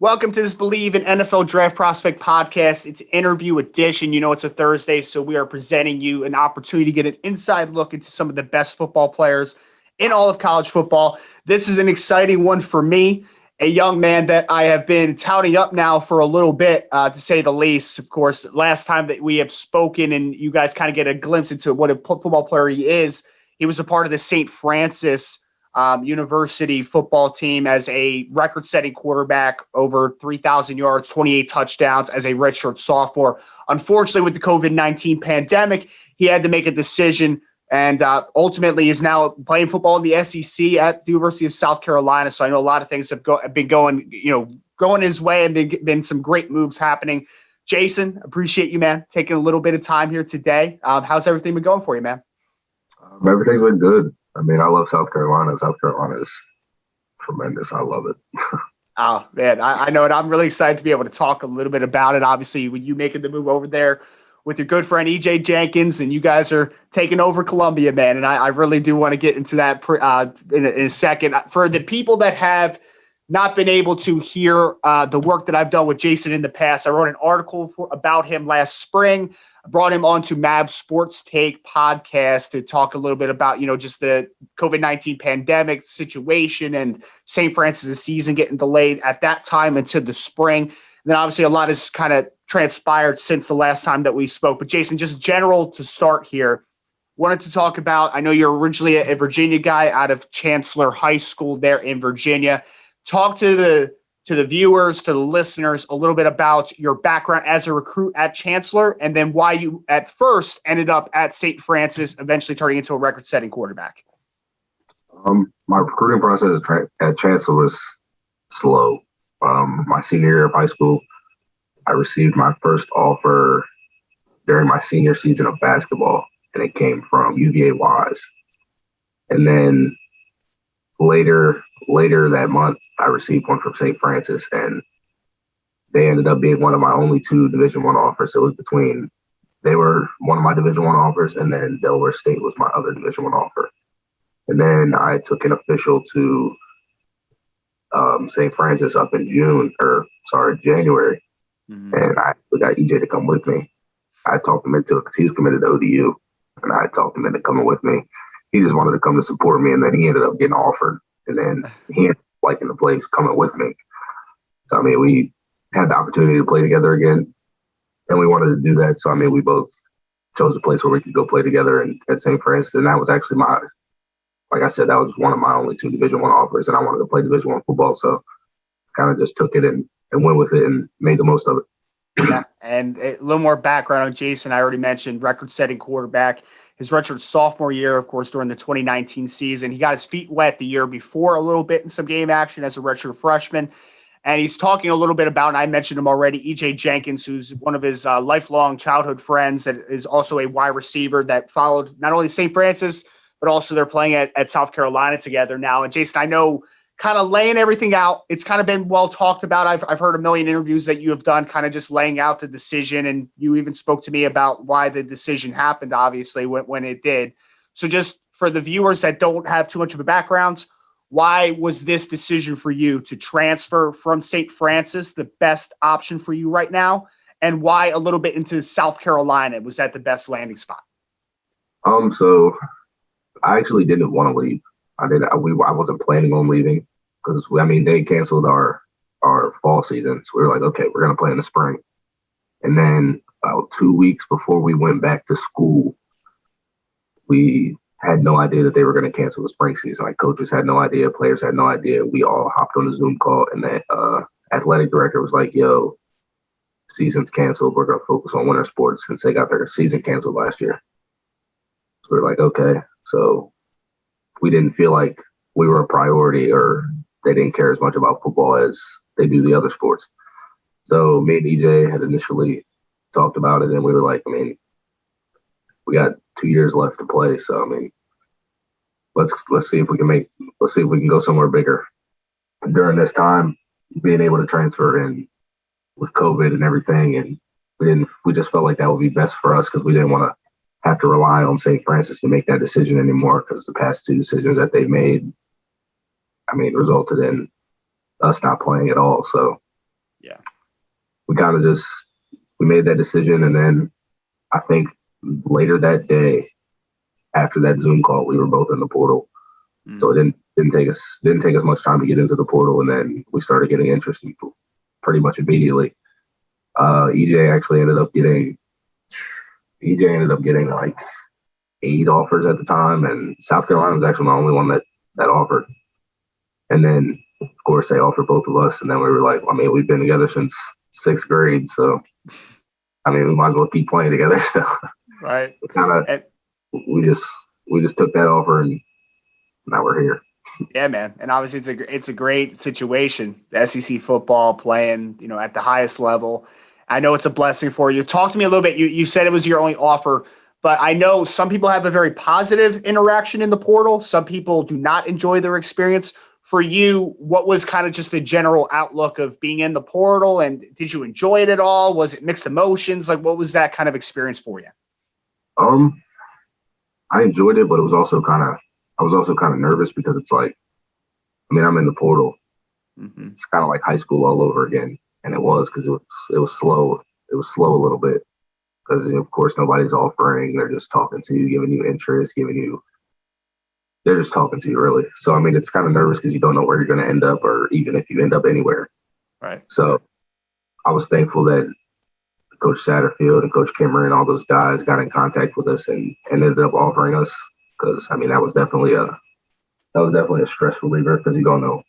Welcome to this Believe in NFL Draft Prospect podcast. It's interview edition. You know, it's a Thursday, so we are presenting you an opportunity to get an inside look into some of the best football players in all of college football. This is an exciting one for me, a young man that I have been touting up now for a little bit, to say the least. Of course, last time that we have spoken and you guys kind of get a glimpse into what a football player he is, he was a part of the St. Francis University football team as a record-setting quarterback, over 3,000 yards, 28 touchdowns as a redshirt sophomore. Unfortunately, with the COVID-19 pandemic, he had to make a decision and ultimately is now playing football in the SEC at the University of South Carolina. So I know a lot of things have been going his way, and been some great moves happening. Jason, appreciate you, man, taking a little bit of time here today. How's everything been going for you, man? Everything's been good. I mean, I love South Carolina. South Carolina is tremendous. I love it. Oh, man, I know it. I'm really excited to be able to talk a little bit about it. Obviously, with you making the move over there with your good friend EJ Jenkins, and you guys are taking over Columbia, man. And I really do want to get into that in a second. For the people that have not been able to hear the work that I've done with Jason in the past, I wrote an article about him last spring. I brought him on to Mab Sports Take podcast to talk a little bit about, just the COVID-19 pandemic situation and St. Francis' season getting delayed at that time into the spring. And then obviously a lot has kind of transpired since the last time that we spoke. But Jason, just general to start here, wanted to talk about, I know you're originally a Virginia guy out of Chancellor High School there in Virginia. Talk to the viewers, to the listeners, a little bit about your background as a recruit at Chancellor, and then why you at first ended up at St. Francis, eventually turning into a record-setting quarterback. My recruiting process at Chancellor was slow. My senior year of high school, I received my first offer during my senior season of basketball, and it came from UVA Wise. And then later that month, I received one from St. Francis, and they ended up being one of my only two Division I offers. So it was they were one of my Division I offers, and then Delaware State was my other Division I offer. And then I took an official to St. Francis up in January, and I got EJ to come with me. I talked him into it because he was committed to ODU, and I talked him into coming with me. He just wanted to come to support me, and then he ended up getting offered. And then he ended up liking the place, coming with me. So, I mean, we had the opportunity to play together again, and we wanted to do that. So, I mean, we both chose a place where we could go play together at St. Francis. And that was actually like I said, that was one of my only two Division I offers, and I wanted to play Division I football. So, kind of just took it and went with it and made the most of it. Yeah, and a little more background on Jason. I already mentioned record-setting quarterback. His redshirt sophomore year, of course, during the 2019 season. He got his feet wet the year before a little bit in some game action as a redshirt freshman. And he's talking a little bit about, and I mentioned him already, EJ Jenkins, who's one of his lifelong childhood friends that is also a wide receiver that followed not only St. Francis, but also they're playing at South Carolina together now. And Jason, I know, kind of laying everything out, it's kind of been well talked about. I've heard a million interviews that you have done kind of just laying out the decision, and you even spoke to me about why the decision happened, obviously, when it did. So just for the viewers that don't have too much of a background, why was this decision for you to transfer from St. Francis the best option for you right now, and why a little bit into South Carolina? Was that the best landing spot? So I actually didn't want to leave. I wasn't planning on leaving because, they canceled our fall season. So we were like, okay, we're going to play in the spring. And then about 2 weeks before we went back to school, we had no idea that they were going to cancel the spring season. Like, coaches had no idea, players had no idea. We all hopped on a Zoom call, and the athletic director was like, yo, season's canceled. We're going to focus on winter sports since they got their season canceled last year. So we were like, okay. So we didn't feel like we were a priority, or they didn't care as much about football as they do the other sports. So me and EJ had initially talked about it, and we were like, we got 2 years left to play. So, let's see if we can go somewhere bigger. And during this time, being able to transfer in with COVID and everything, and we just felt like that would be best for us because we didn't want to have to rely on St. Francis to make that decision anymore, because the past two decisions that they made, resulted in us not playing at all. So Yeah. We kind of just we made that decision, and then I think later that day, after that Zoom call, we were both in the portal. So it didn't take us much time to get into the portal, and then we started getting interest in pretty much immediately. EJ ended up getting like 8 offers at the time, and South Carolina was actually the only one that offered. And then, of course, they offered both of us, and then we were like, I mean, we've been together since 6th grade, so I mean, we might as well keep playing together. So right, we just took that offer, and now we're here. Yeah, man, and obviously it's a great situation. The SEC football playing, at the highest level. I know it's a blessing for you. Talk to me a little bit. You said it was your only offer, but I know some people have a very positive interaction in the portal. Some people do not enjoy their experience. For you, what was kind of just the general outlook of being in the portal, and did you enjoy it at all? Was it mixed emotions? Like, what was that kind of experience for you? I enjoyed it, but I was also kind of nervous because it's like, I mean, I'm in the portal. Mm-hmm. It's kind of like high school all over again, and it was because it was slow. It was slow a little bit because of course nobody's offering. They're just talking to you, giving you interest, they're just talking to you really. So I mean, it's kind of nervous because you don't know where you're going to end up, or even if you end up anywhere. Right. So I was thankful that Coach Satterfield and Coach Kimmer and all those guys got in contact with us and ended up offering us, because I mean that was definitely a stress reliever, because you don't know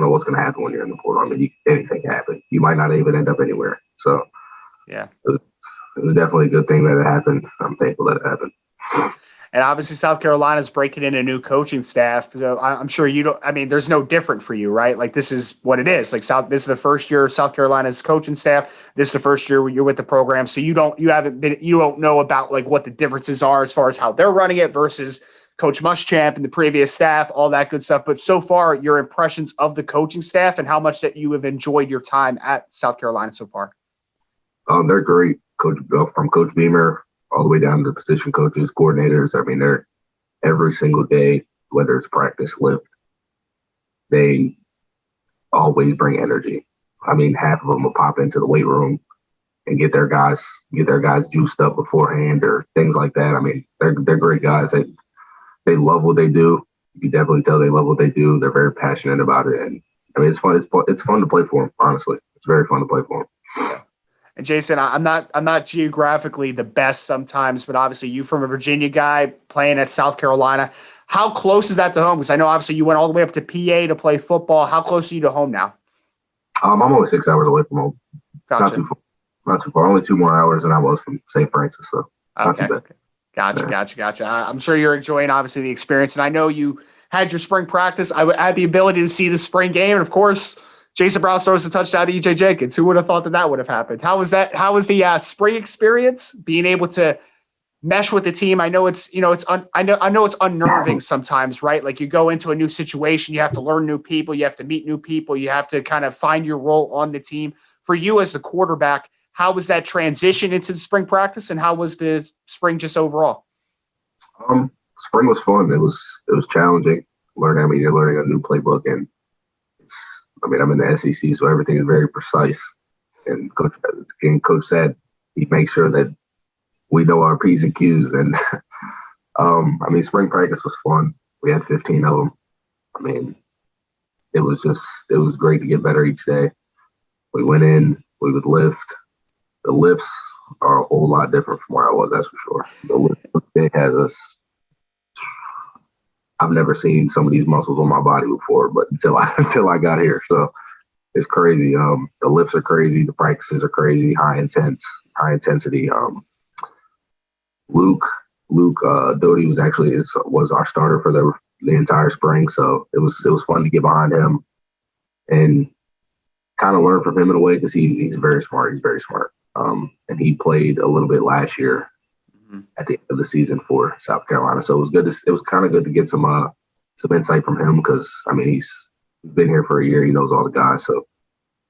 what's going to happen when you're in the portal. I mean, anything can happen. You might not even end up anywhere. So yeah, it was definitely a good thing that it happened. I'm thankful that it happened. And obviously South Carolina's breaking in a new coaching staff. So I'm sure there's no different for you, right? Like, this is what it is. Like, this is the first year of South Carolina's coaching staff. This is the first year you're with the program. So you don't know about like what the differences are as far as how they're running it versus Coach Muschamp and the previous staff, all that good stuff. But so far, your impressions of the coaching staff and how much that you have enjoyed your time at South Carolina so far. They're great. From Coach Beamer all the way down to the position coaches, coordinators. I mean, they're every single day, whether it's practice, lift, they always bring energy. I mean, half of them will pop into the weight room and get their guys juiced up beforehand or things like that. I mean, they're great guys. They love what they do. You can definitely tell they love what they do. They're very passionate about it, and I mean, it's fun. It's fun to play for them. Honestly, it's very fun to play for them. Yeah. And Jason, I'm not geographically the best sometimes, but obviously you from a Virginia guy playing at South Carolina. How close is that to home? Because I know obviously you went all the way up to PA to play football. How close are you to home now? I'm only 6 hours away from home. Gotcha. Not too far. Only 2 more hours than I was from St. Francis. So not too bad. Gotcha. I'm sure you're enjoying obviously the experience, and I know you had your spring practice. I had the ability to see the spring game, and of course, Jason Brown throws a touchdown to EJ Jenkins. Who would have thought that would have happened? How was that? How was the spring experience? Being able to mesh with the team. I know it's I know it's unnerving sometimes, right? Like, you go into a new situation, you have to learn new people, you have to meet new people, you have to kind of find your role on the team. For you as the quarterback, how was that transition into the spring practice, and how was the spring just overall? Spring was fun. It was challenging. You're learning a new playbook, and I'm in the SEC, so everything is very precise. And Coach said he makes sure that we know our P's and Q's. And spring practice was fun. We had 15 of them. I mean, it was great to get better each day. We went in, we would lift. The lifts are a whole lot different from where I was, that's for sure. The lift day has us. I've never seen some of these muscles on my body before, but until I got here. So it's crazy. The lifts are crazy. The practices are crazy. High intensity. Luke Doty was our starter for the entire spring. So it was fun to get behind him and kind of learn from him in a way, because he's very smart. He's very smart. And he played a little bit last year at the end of the season for South Carolina. So it was kind of good to get some insight from him, because he's been here for a year. He knows all the guys. So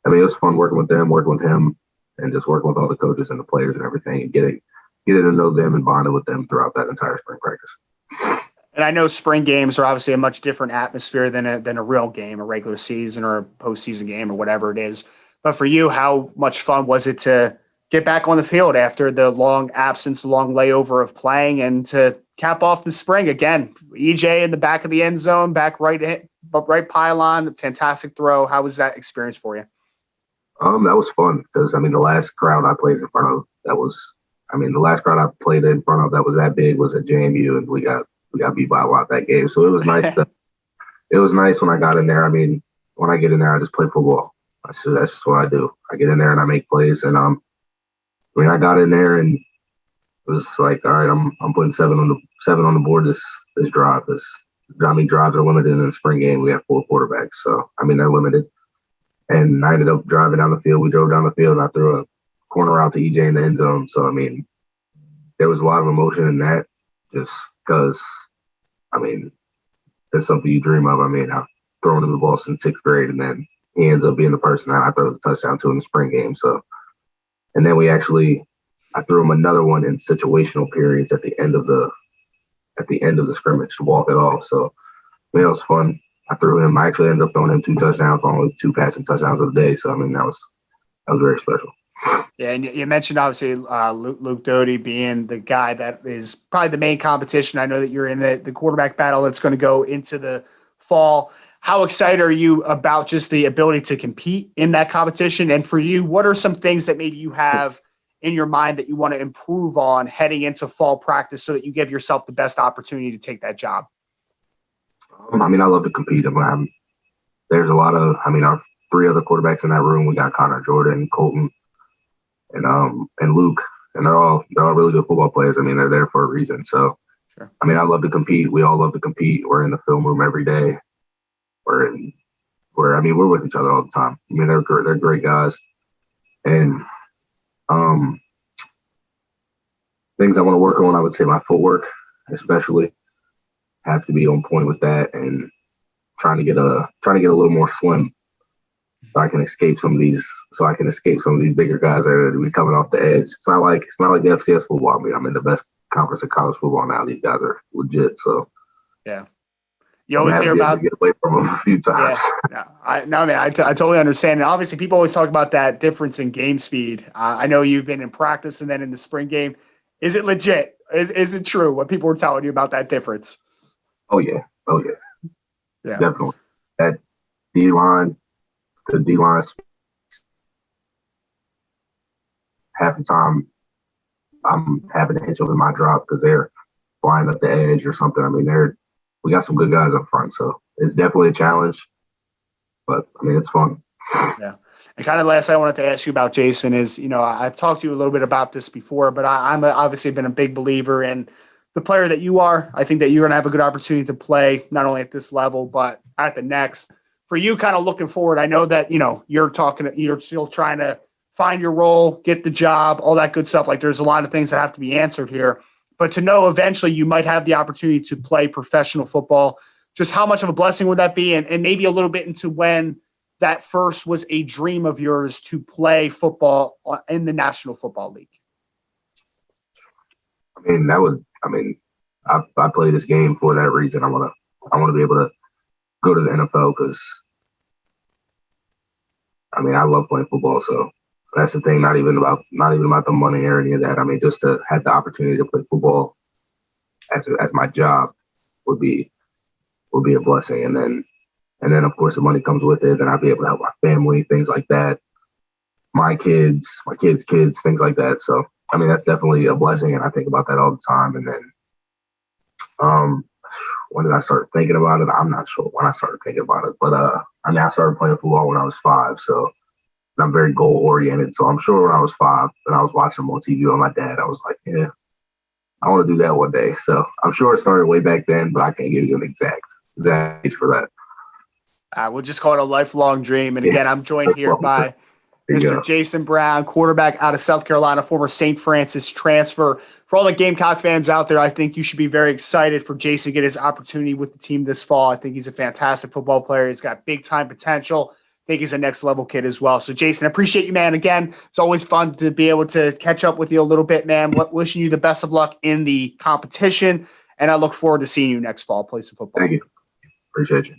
it was fun working with them, working with him, and just working with all the coaches and the players and everything, and getting to know them and bonding with them throughout that entire spring practice. And I know spring games are obviously a much different atmosphere than a real game, a regular season or a postseason game or whatever it is. But for you, how much fun was it to get back on the field after the long absence, long layover of playing, and to cap off the spring again? EJ in the back of the end zone, back right pylon, fantastic throw. How was that experience for you? That was fun because the last crowd I played in front of the last crowd I played in front of that was that big was at JMU, and we got beat by a lot that game. So it was nice it was nice when I got in there. When I get in there, I just play football. That's just what I do. I get in there and I make plays. And I got in there and it was like, all right, I'm putting seven on the board this drive. Drives are limited in the spring game. We have 4 quarterbacks, so they're limited. And I ended up driving down the field. We drove down the field and I threw a corner out to EJ in the end zone. So there was a lot of emotion in that, just because that's something you dream of. I've thrown him the ball since 6th grade, and then he ends up being the person that I throw the touchdown to in the spring game. So, and then I threw him another one in situational periods at the end of the scrimmage to walk it off. So, it was fun. I actually ended up throwing him 2 touchdowns, only 2 passing touchdowns of the day. So, that was very special. Yeah, and you mentioned obviously Luke Doty being the guy that is probably the main competition. I know that you're in the quarterback battle that's going to go into the fall. How excited are you about just the ability to compete in that competition? And for you, what are some things that maybe you have in your mind that you want to improve on heading into fall practice so that you give yourself the best opportunity to take that job? I love to compete. There's a lot of, our 3 other quarterbacks in that room. We got Connor, Jordan, Colton, and Luke, and they're all really good football players. They're there for a reason. So, sure. I love to compete. We all love to compete. We're in the film room every day. We're with each other all the time. They're great guys. And things I want to work on, I would say my footwork, especially, have to be on point with that, and trying to get a little more slim, so I can escape some of these bigger guys that are be coming off the edge. It's not like the FCS football. I'm in the best conference of college football now. These guys are legit. So yeah, you always hear about get away from them a few times. Yeah, I totally understand. And obviously, people always talk about that difference in game speed. I know you've been in practice and then in the spring game. Is it legit? Is it true what people were telling you about that difference? Oh yeah, definitely. That D-line. The D-line, half the time, I'm having to hitch them in my drop because they're flying up the edge or something. We got some good guys up front, so it's definitely a challenge. But it's fun. Yeah. And kind of last, I wanted to ask you about Jason is, I've talked to you a little bit about this before, but I'm obviously been a big believer in the player that you are. I think that you're going to have a good opportunity to play not only at this level but at the next. For you, kind of looking forward, I know that, you're still trying to find your role, get the job, all that good stuff. Like there's a lot of things that have to be answered here. But to know eventually you might have the opportunity to play professional football, just how much of a blessing would that be? And maybe a little bit into when that first was a dream of yours to play football in the National Football League. I play this game for that reason. I want to be able to go to the NFL because I love playing football. So that's the thing. Not even about the money or any of that. Just to have the opportunity to play football as my job would be a blessing. And then of course the money comes with it. And I'll be able to help my family, things like that. My kids, things like that. So that's definitely a blessing, and I think about that all the time. And then when did I start thinking about it? I'm not sure when I started thinking about it, but I started playing football when I was 5, so I'm very goal oriented. So I'm sure when I was 5 and I was watching them on TV with my dad, I was like, yeah, I want to do that one day. So I'm sure it started way back then, but I can't give you an exact age for that. We'll just call it a lifelong dream. And again, I'm joined here by Mr. Jason Brown, quarterback out of South Carolina, former St. Francis transfer. For all the Gamecock fans out there, I think you should be very excited for Jason to get his opportunity with the team this fall. I think he's a fantastic football player. He's got big-time potential. I think he's a next-level kid as well. So, Jason, I appreciate you, man. Again, it's always fun to be able to catch up with you a little bit, man. Wishing you the best of luck in the competition, and I look forward to seeing you next fall play some football. Thank you. Appreciate you.